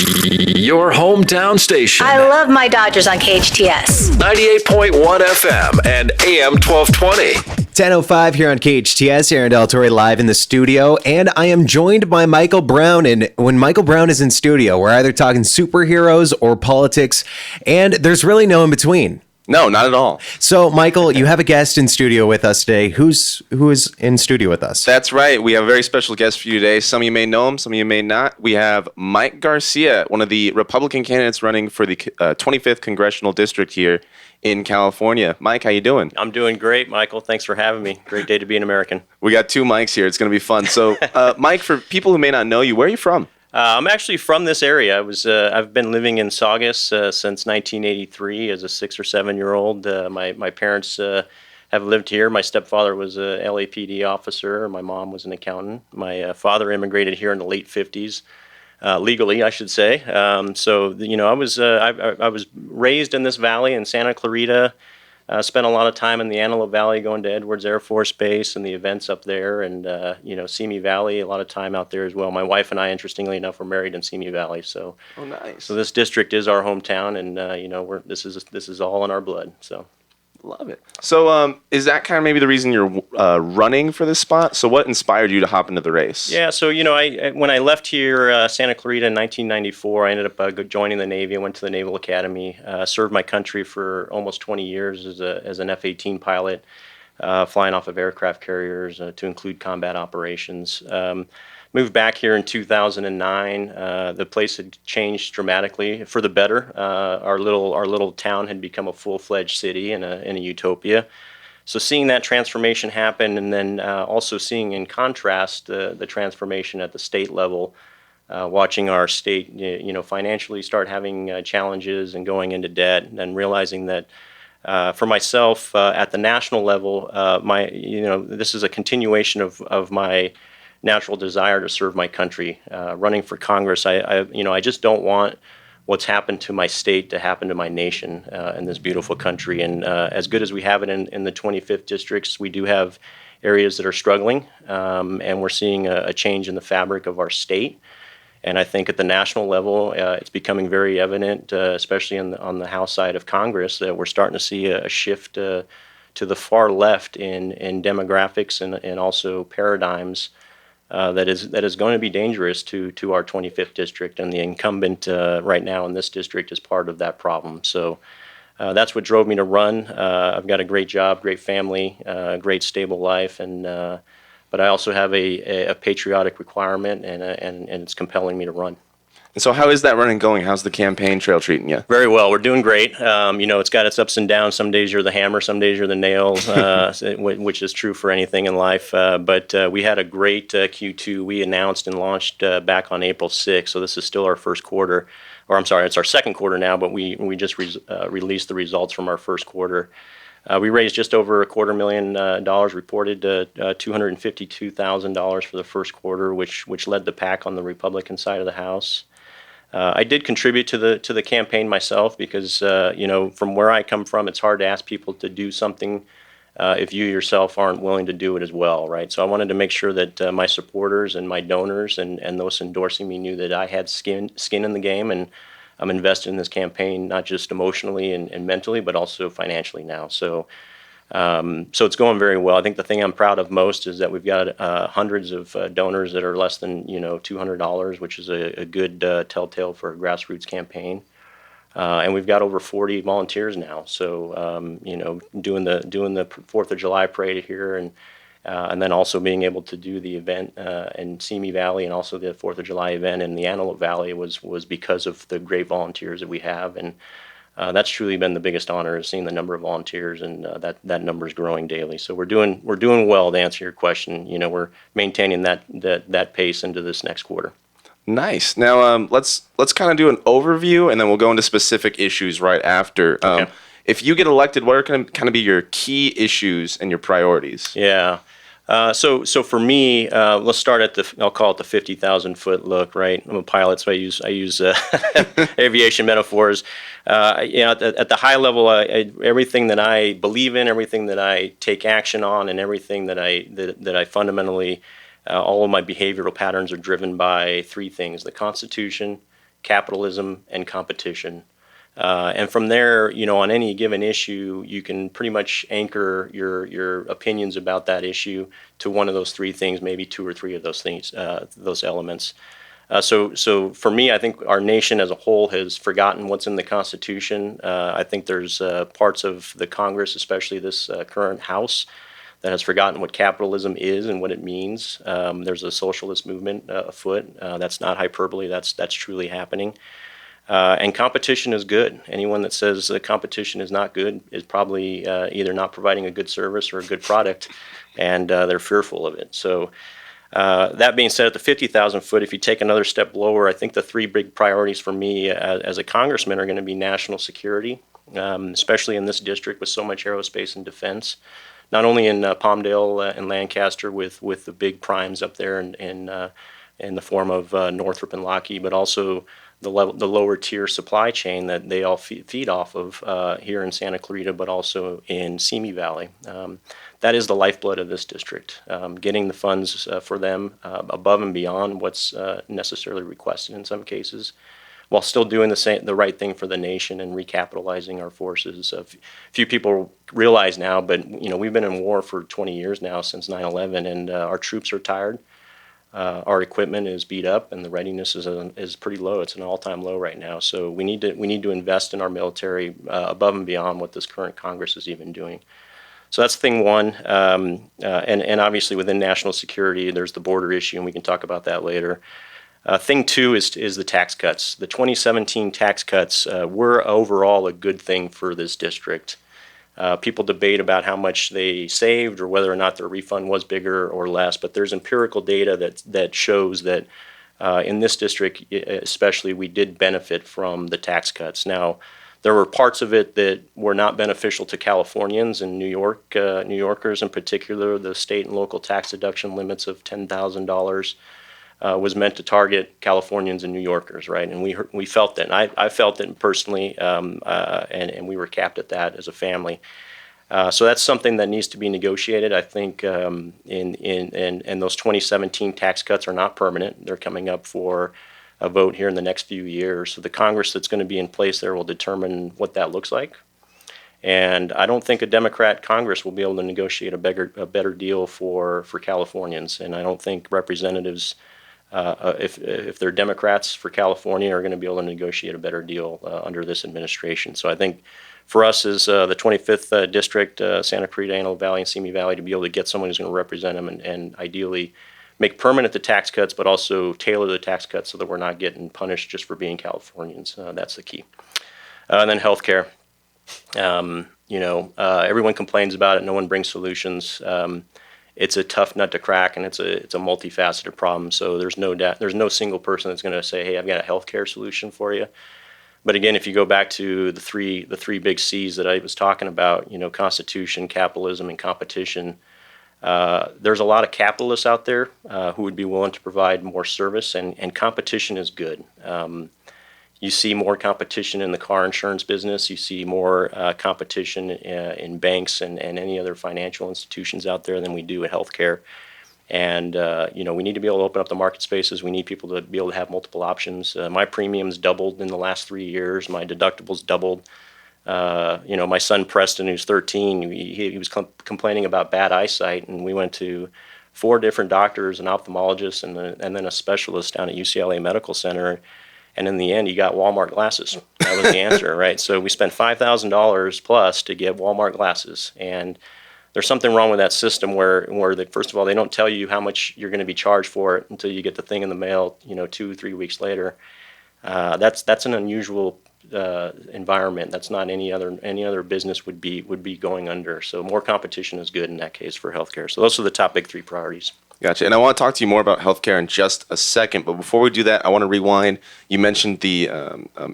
Your hometown station. I love my Dodgers on KHTS. 98.1 FM and AM 1220. 10:05 here on KHTS. Aaron Del Torre live in the studio, and I am joined by Michael Brown. And when Michael Brown is in studio, we're either talking superheroes or politics, and there's really no in between. No, not at all. So, Michael, you have a guest in studio with us today. Who is in studio with us? That's right. We have a very special guest for you today. Some of you may know him, some of you may not. We have Mike Garcia, one of the Republican candidates running for the 25th Congressional District here in California. Mike, how you doing? I'm doing great, Michael. Thanks for having me. Great day to be an American. We got two Mikes here. It's going to be fun. So, Mike, for people who may not know you, where are you from? I'm actually from this area. I've been living in Saugus since 1983 as a 6 or 7 year old. My parents have lived here. My stepfather was a LAPD officer. My mom was an accountant. My father immigrated here in the late 50s, legally, I should say. So I was raised in this valley in Santa Clarita. Spent a lot of time in the Antelope Valley going to Edwards Air Force Base and the events up there, and Simi Valley, a lot of time out there as well. My wife and I, interestingly enough, were married in Simi Valley. So, oh, nice. So this district is our hometown, and this is all in our blood. So. Love it. So is that kind of maybe the reason you're running for this spot? So what inspired you to hop into the race? Yeah, so when I left here, Santa Clarita in 1994, I ended up joining the Navy. I went to the Naval Academy, served my country for almost 20 years as an F-18 pilot, flying off of aircraft carriers to include combat operations. Moved back here in 2009. The place had changed dramatically for the better. Our little town had become a full-fledged city in a utopia. So seeing that transformation happen, and then also seeing in contrast the transformation at the state level, watching our state, financially start having challenges and going into debt, and realizing that for myself at the national level, this is a continuation of my natural desire to serve my country. Running for Congress, I just don't want what's happened to my state to happen to my nation in this beautiful country. And as good as we have it in the 25th districts, we do have areas that are struggling, and we're seeing a change in the fabric of our state. And I think at the national level, it's becoming very evident, especially on the House side of Congress, that we're starting to see a shift to the far left in demographics and also paradigms. That is going to be dangerous to our 25th district, and the incumbent right now in this district is part of that problem. So that's what drove me to run. I've got a great job, great family, great stable life, but I also have a patriotic requirement, and it's compelling me to run. And so how is that running going? How's the campaign trail treating you? Very well. We're doing great. It's got its ups and downs. Some days you're the hammer, some days you're the nail, which is true for anything in life. But we had a great Q2. We announced and launched back on April 6th, so this is still our first quarter. Or I'm sorry, it's our second quarter now, but we just released the results from our first quarter. We raised just over $250,000, reported $252,000 for the first quarter, which led the pack on the Republican side of the House. I did contribute to the campaign myself because, from where I come from, it's hard to ask people to do something if you yourself aren't willing to do it as well, right? So I wanted to make sure that my supporters and my donors and those endorsing me knew that I had skin in the game, and I'm invested in this campaign, not just emotionally and mentally, but also financially now. So it's going very well. I think the thing I'm proud of most is that we've got hundreds of donors that are less than $200, which is a good telltale for a grassroots campaign. And we've got over 40 volunteers now. So doing the 4th of July parade here, and then also being able to do the event in Simi Valley, and also the 4th of July event in the Antelope Valley was because of the great volunteers that we have. And that's truly been the biggest honor, is seeing the number of volunteers, and that number is growing daily. So we're doing well, to answer your question. We're maintaining that pace into this next quarter. Nice. Now let's kind of do an overview, and then we'll go into specific issues right after. Okay. If you get elected, what are going to kind of be your key issues and your priorities? Yeah. So for me, let's start at I'll call it the 50,000 foot look, right? I'm a pilot, so I use aviation metaphors. At the high level, everything that I believe in, everything that I take action on, and everything that I fundamentally, all of my behavioral patterns are driven by three things: the Constitution, capitalism, and competition. And from there, on any given issue, you can pretty much anchor your opinions about that issue to one of those three things, maybe two or three of those things, those elements. So for me, I think our nation as a whole has forgotten what's in the Constitution. I think there's parts of the Congress, especially this current House, that has forgotten what capitalism is and what it means. There's a socialist movement afoot. That's not hyperbole. That's truly happening. And competition is good. Anyone that says competition is not good is probably either not providing a good service or a good product, and they're fearful of it. So that being said, at the 50,000 foot, if you take another step lower, I think the three big priorities for me as a congressman are going to be national security, especially in this district with so much aerospace and defense. Not only in Palmdale and Lancaster with the big primes up there in the form of Northrop and Lockheed, but also the lower tier supply chain that they all feed off of here in Santa Clarita, but also in Simi Valley. That is the lifeblood of this district. Getting the funds for them above and beyond what's necessarily requested in some cases, while still doing the right thing for the nation and recapitalizing our forces. Few people realize now, but we've been in war for 20 years now, since 9/11, and our troops are tired. Our equipment is beat up, and the readiness is pretty low. It's an all-time low right now. So we need to invest in our military above and beyond what this current Congress is even doing. So that's thing one. And obviously within national security, there's the border issue, and we can talk about that later. Thing two is the tax cuts. The 2017 tax cuts were overall a good thing for this district. People debate about how much they saved or whether or not their refund was bigger or less, but there's empirical data that shows that in this district especially, we did benefit from the tax cuts. Now, there were parts of it that were not beneficial to Californians and New Yorkers in particular. The state and local tax deduction limits of $10,000 was meant to target Californians and New Yorkers, right? And we felt that. And I felt it personally, and we were capped at that as a family. So that's something that needs to be negotiated. I think in those 2017 tax cuts are not permanent. They're coming up for a vote here in the next few years. So the Congress that's going to be in place there will determine what that looks like. And I don't think a Democrat Congress will be able to negotiate a better deal for Californians. And I don't think representatives, if they're Democrats for California, are going to be able to negotiate a better deal under this administration. So I think for us as the 25th District, Santa Clarita, Antelope Valley, and Simi Valley, to be able to get someone who's going to represent them and ideally make permanent the tax cuts, but also tailor the tax cuts so that we're not getting punished just for being Californians. That's the key. And then healthcare. Everyone complains about it. No one brings solutions. It's a tough nut to crack, and it's a multifaceted problem. So there's no single person that's going to say, "Hey, I've got a healthcare solution for you." But again, if you go back to the three big C's that I was talking about, Constitution, capitalism, and competition. There's a lot of capitalists out there who would be willing to provide more service, and competition is good. You see more competition in the car insurance business. You see more competition in banks and any other financial institutions out there than we do in healthcare. And, we need to be able to open up the market spaces. We need people to be able to have multiple options. My premiums doubled in the last 3 years. My deductibles doubled. My son Preston, who's 13, he was complaining about bad eyesight, and we went to 4 different doctors, an ophthalmologist, and then a specialist down at UCLA Medical Center. And in the end, he got Walmart glasses. That was the answer, right? So we spent $5,000 plus to get Walmart glasses. And there's something wrong with that system where first of all, they don't tell you how much you're going to be charged for it until you get the thing in the mail, 2-3 weeks later. That's an unusual environment. That's not any other business would be going under. So more competition is good in that case for healthcare. So those are the top big 3 priorities. Gotcha. And I want to talk to you more about healthcare in just a second. But before we do that, I want to rewind. You mentioned the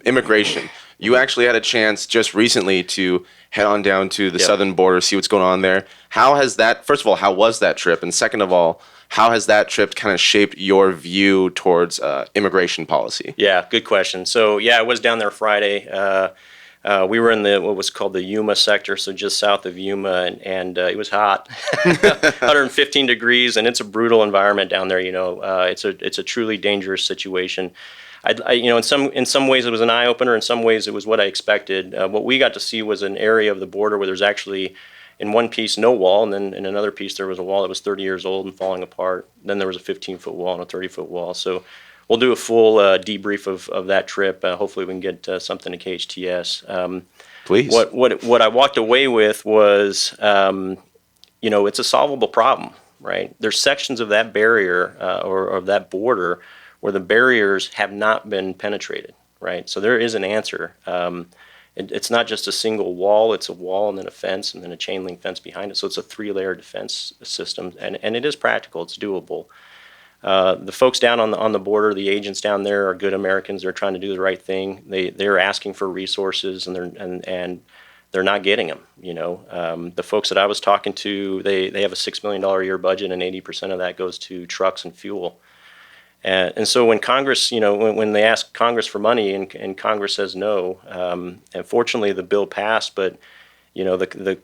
immigration. You actually had a chance just recently to head on down to the southern border, see what's going on there. First of all, how was that trip? And second of all, how has that trip kind of shaped your view towards immigration policy? Yeah, good question. So, I was down there Friday. We were in what was called the Yuma sector, so just south of Yuma, and it was hot, 115 degrees, and it's a brutal environment down there. It's a truly dangerous situation. in some ways it was an eye opener. In some ways it was what I expected. What we got to see was an area of the border where there's actually, in one piece, no wall, and then in another piece there was a wall that was 30 years old and falling apart. Then there was a 15-foot wall and a 30-foot wall. So we'll do a full debrief of that trip. Hopefully we can get something to KHTS. Please. What I walked away with was, it's a solvable problem, right? There's sections of that barrier or of that border where the barriers have not been penetrated, right? So there is an answer. It's not just a single wall, it's a wall and then a fence and then a chain link fence behind it. So it's a 3-layer defense system, and it is practical, it's doable. The folks down on the border, the agents down there are good Americans. They're trying to do the right thing. They're asking for resources and they're not getting them. The folks that I was talking to, they have a $6 million a year budget, and 80% of that goes to trucks and fuel. And so when Congress, when they ask Congress for money and Congress says no, and fortunately the bill passed, but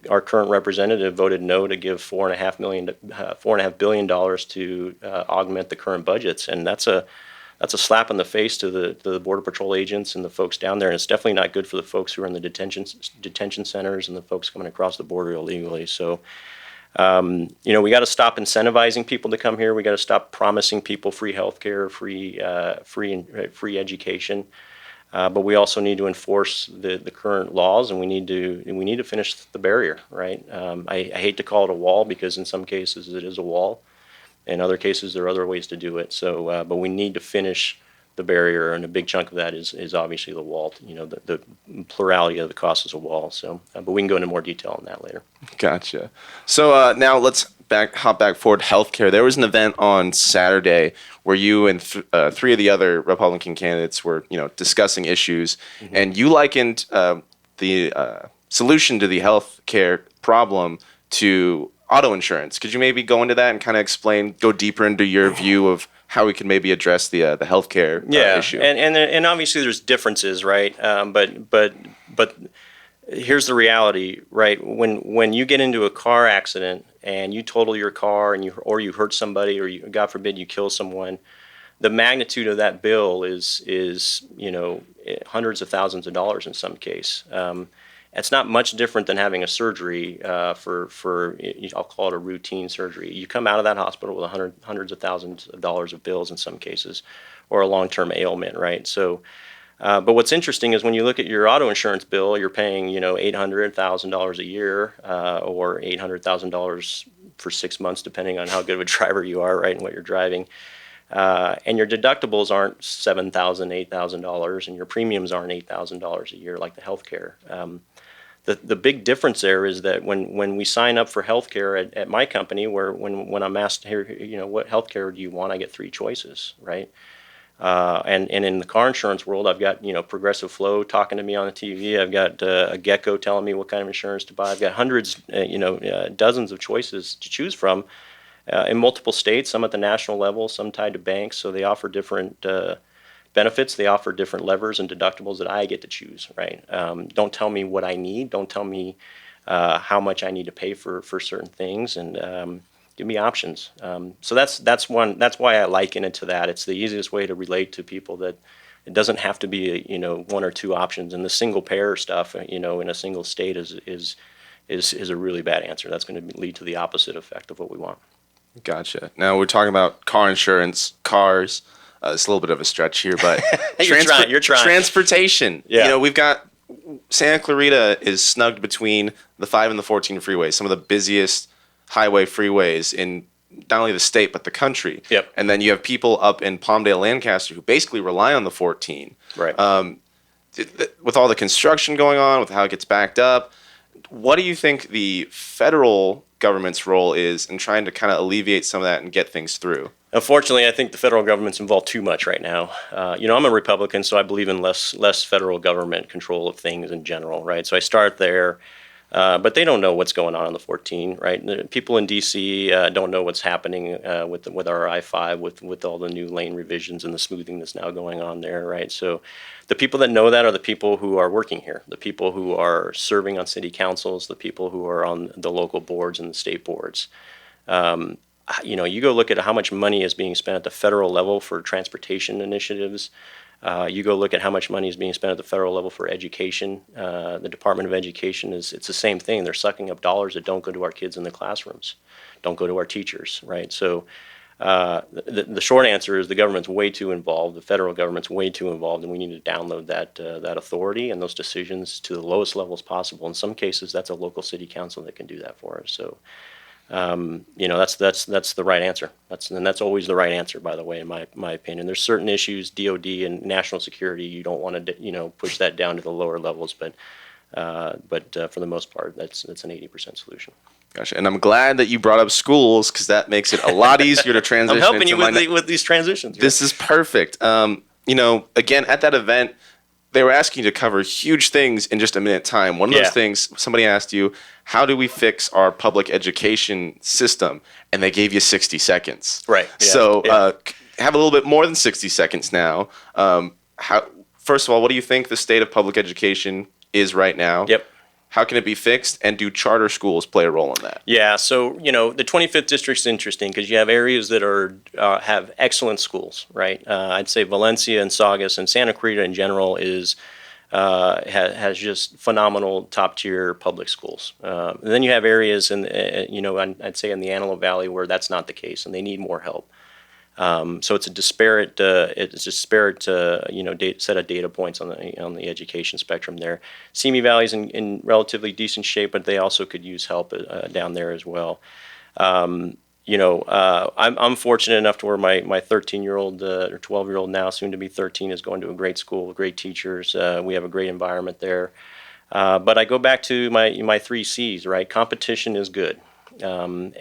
our current representative voted no to give $4.5 billion to augment the current budgets, and that's a slap in the face to the Border Patrol agents and the folks down there, and it's definitely not good for the folks who are in the detention centers and the folks coming across the border illegally. So, we got to stop incentivizing people to come here. We got to stop promising people free healthcare, free education. But we also need to enforce the current laws, and we need to finish the barrier, right? I hate to call it a wall because in some cases it is a wall. In other cases there are other ways to do it. So, but we need to finish the barrier, and a big chunk of that is obviously the wall. The plurality of the cost is a wall. So, but we can go into more detail on that later. Gotcha. So now let's hop back forward. Healthcare. There was an event on Saturday where you and 3 of the other Republican candidates were, discussing issues, and you likened the solution to the healthcare problem to auto insurance. Could you maybe go into that and kind of go deeper into your view of how we can maybe address the healthcare issue? And obviously there's differences, right? But here's the reality, right? When you get into a car accident and you total your car and you hurt somebody, or God forbid you kill someone, the magnitude of that bill is hundreds of thousands of dollars in some case. It's not much different than having a surgery for I'll call it a routine surgery. You come out of that hospital with hundreds of thousands of dollars of bills in some cases, or a long-term ailment, right? So, but what's interesting is when you look at your auto insurance bill, you're paying $800,000 a year, or $800,000 for 6 months, depending on how good of a driver you are, right, and what you're driving. And your deductibles aren't $7,000, $8,000, and your premiums aren't $8,000 a year like the healthcare. The big difference there is that when we sign up for healthcare at my company, when I'm asked here, what healthcare do you want, I get 3 choices, right? And in the car insurance world, I've got Progressive Flow talking to me on the TV. I've got a Gecko telling me what kind of insurance to buy. I've got hundreds, dozens of choices to choose from in multiple states. Some at the national level, some tied to banks. So they offer different benefits. They offer different levers and deductibles that I get to choose, right? Don't tell me what I need. Don't tell me how much I need to pay for certain things, and give me options. So that's why I liken it to that. It's the easiest way to relate to people, that it doesn't have to be 1 or 2 options. And the single payer stuff, in a single state is a really bad answer. That's going to lead to the opposite effect of what we want. Gotcha. Now we're talking about car insurance, cars. It's a little bit of a stretch here, but you're trying. Transportation. Yeah. We've got Santa Clarita is snugged between the 5 and the 14 freeways, some of the busiest highway freeways in not only the state but the country. Yep. And then you have people up in Palmdale, Lancaster, who basically rely on the 14. Right. With all the construction going on, with how it gets backed up, what do you think the federal government's role is in trying to kind of alleviate some of that and get things through? Unfortunately, I think the federal government's involved too much right now. I'm a Republican, so I believe in less federal government control of things in general, right? So I start there. But they don't know what's going on the 14, right? The people in D.C. Don't know what's happening with our I-5, with all the new lane revisions and the smoothing that's now going on there, right? So the people that know that are the people who are working here, the people who are serving on city councils, the people who are on the local boards and the state boards. You go look at how much money is being spent at the federal level for transportation initiatives. You go look at how much money is being spent at the federal level for education. The Department of Education it's the same thing. They're sucking up dollars that don't go to our kids in the classrooms, don't go to our teachers, right? So the short answer is the government's way too involved. The federal government's way too involved, and we need to download that authority and those decisions to the lowest levels possible. In some cases, that's a local city council that can do that for us. So, that's the right answer. That's always the right answer, by the way, in my opinion. There's certain issues, DOD and national security, you don't want to push that down to the lower levels, but for the most part, that's an 80% solution. Gotcha. And I'm glad that you brought up schools, because that makes it a lot easier to transition. I'm helping you with these transitions. This is perfect. Again, at that event, they were asking you to cover huge things in just a minute time. One of those things, somebody asked you, how do we fix our public education system? And they gave you 60 seconds. Right. Yeah. So have a little bit more than 60 seconds now. First of all, what do you think the state of public education is right now? Yep. How can it be fixed, and do charter schools play a role in that? Yeah, so the 25th district is interesting because you have areas that have excellent schools, right? I'd say Valencia and Saugus and Santa Clarita in general has just phenomenal top tier public schools. And then you have areas I'd say in the Antelope Valley where that's not the case, and they need more help. So it's a disparate set of data points on the education spectrum there. Simi Valley's in relatively decent shape, but they also could use help down there as well. I'm fortunate enough to where my 13-year-old or 12-year-old now, soon to be 13, is going to a great school with great teachers. We have a great environment there. But I go back to my 3 C's, right? Competition is good. If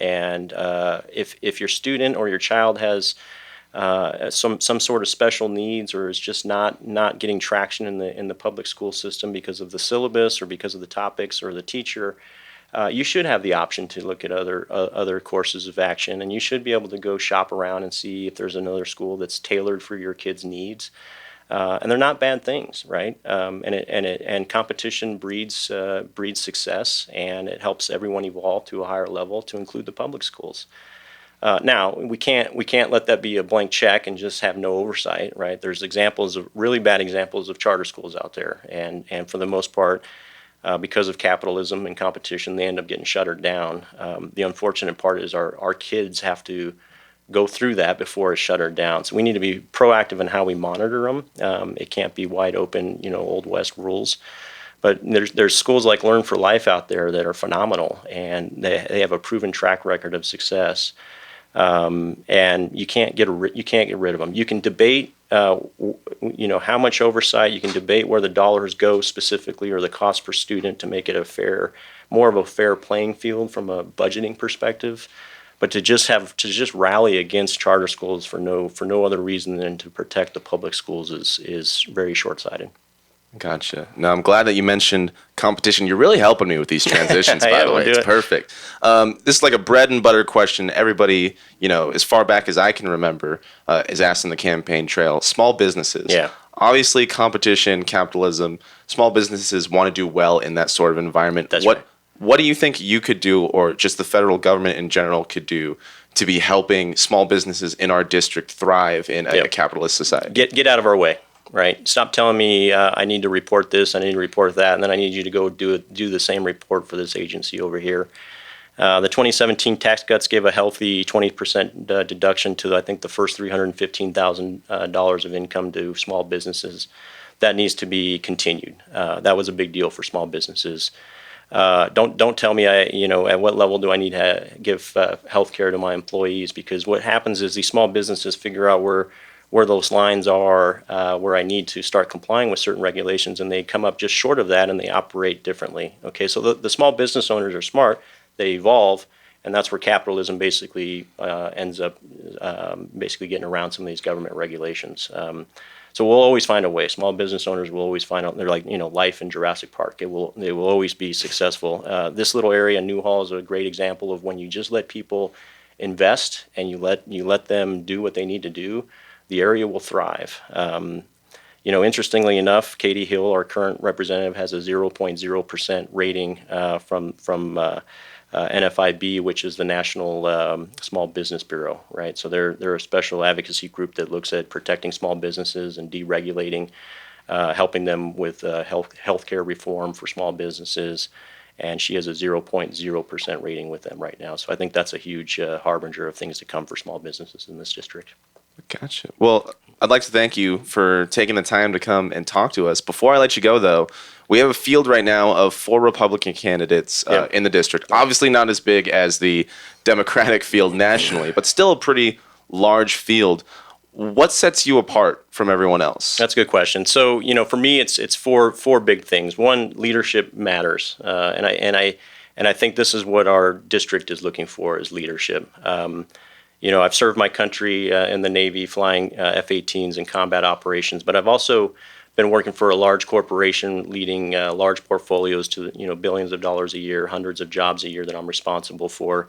your student or your child has some sort of special needs, or is just not getting traction in the public school system because of the syllabus or because of the topics or the teacher, you should have the option to look at other courses of action, and you should be able to go shop around and see if there's another school that's tailored for your kids' needs. And they're not bad things, right? And competition breeds success, and it helps everyone evolve to a higher level, to include the public schools. Now we can't let that be a blank check and just have no oversight, right? There's really bad examples of charter schools out there, and for the most part, because of capitalism and competition, they end up getting shuttered down. The unfortunate part is our kids have to go through that before it's shuttered down. So we need to be proactive in how we monitor them. It can't be wide open, Old West rules. But there's schools like Learn for Life out there that are phenomenal, and they have a proven track record of success. And you can't get rid of them. You can debate, how much oversight. You can debate where the dollars go specifically, or the cost per student, to make it more of a fair playing field from a budgeting perspective. But to just rally against charter schools for no other reason than to protect the public schools is very short-sighted. Gotcha. Now, I'm glad that you mentioned competition. You're really helping me with these transitions, by the way. It's perfect. This is like a bread and butter question. Everybody, as far back as I can remember, is asked in the campaign trail. Small businesses. Yeah. Obviously, competition, capitalism, small businesses want to do well in that sort of environment. That's right. What do you think you could do, or just the federal government in general could do, to be helping small businesses in our district thrive in a capitalist society? Get out of our way, right? Stop telling me I need to report this, I need to report that, and then I need you to go do the same report for this agency over here. The 2017 tax cuts gave a healthy 20% deduction to, I think, the first $315,000 of income to small businesses. That needs to be continued. That was a big deal for small businesses. Don't tell me at what level do I need to give health care to my employees, because what happens is these small businesses figure out where those lines are, where I need to start complying with certain regulations, and they come up just short of that, and they operate differently. Okay, so the small business owners are smart, they evolve, and that's where capitalism basically ends up basically getting around some of these government regulations. So we'll always find a way. Small business owners will always find out. They're like, life in Jurassic Park. They will always be successful. This little area, Newhall, is a great example of when you just let people invest and you let them do what they need to do, the area will thrive. Interestingly enough, Katie Hill, our current representative, has a 0.0% rating from NFIB, which is the National Small Business Bureau, right? So they're a special advocacy group that looks at protecting small businesses and deregulating, helping them with healthcare reform for small businesses. And she has a 0.0% rating with them right now. So I think that's a huge harbinger of things to come for small businesses in this district. Gotcha. Well, I'd like to thank you for taking the time to come and talk to us. Before I let you go, though, we have a field right now of 4 Republican candidates in the district. Obviously not as big as the Democratic field nationally, but still a pretty large field. What sets you apart from everyone else? That's a good question. So, for me, it's four big things. One, leadership matters, and I think this is what our district is looking for, is leadership. I've served my country in the Navy, flying F-18s in combat operations, but I've also been working for a large corporation, leading large portfolios to billions of dollars a year, hundreds of jobs a year that I'm responsible for.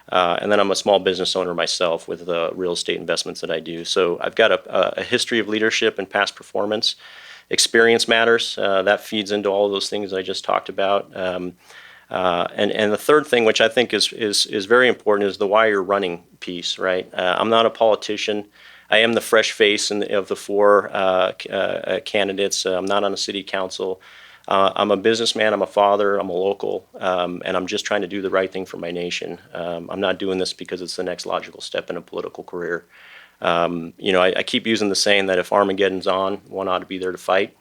And then I'm a small business owner myself with real estate investments that I do. So I've got a history of leadership and past performance. Experience matters. That feeds into all of those things I just talked about. And the third thing, which I think is very important, is the why you're running piece, right? I'm not a politician. I am the fresh face of the 4 candidates. I'm not on a city council. I'm a businessman, I'm a father, I'm a local, and I'm just trying to do the right thing for my nation. I'm not doing this because it's the next logical step in a political career. I keep using the saying that if Armageddon's on, one ought to be there to fight.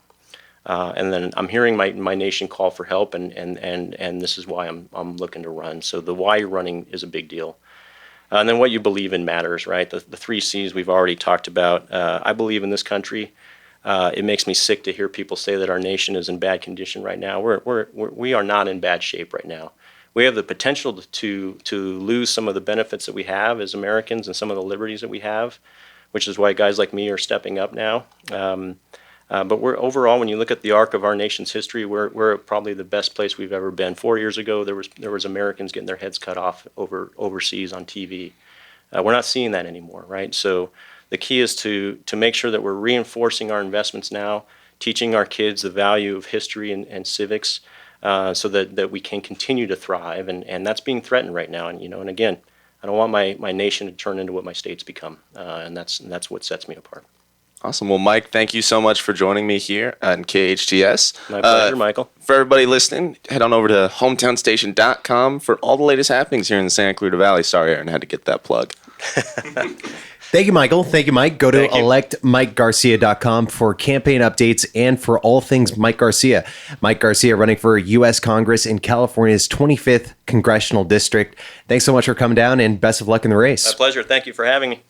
And then I'm hearing my nation call for help, and this is why I'm looking to run. So the why you're running is a big deal. And then what you believe in matters, right? The 3 C's we've already talked about. I believe in this country. It makes me sick to hear people say that our nation is in bad condition right now. We are not in bad shape right now. We have the potential to lose some of the benefits that we have as Americans and some of the liberties that we have, which is why guys like me are stepping up now. But we're overall, when you look at the arc of our nation's history, we're probably the best place we've ever been. 4 years ago, there was Americans getting their heads cut off overseas on TV. We're not seeing that anymore, right? So the key is to make sure that we're reinforcing our investments now, teaching our kids the value of history and civics, so that we can continue to thrive. And that's being threatened right now. And again, I don't want my nation to turn into what my state's become. And that's what sets me apart. Awesome. Well, Mike, thank you so much for joining me here on KHTS. My pleasure, Michael. For everybody listening, head on over to hometownstation.com for all the latest happenings here in the Santa Clarita Valley. Sorry, Aaron, I had to get that plug. Thank you, Michael. Thank you, Mike. Go to electmikegarcia.com for campaign updates and for all things Mike Garcia. Mike Garcia running for U.S. Congress in California's 25th Congressional District. Thanks so much for coming down, and best of luck in the race. My pleasure. Thank you for having me.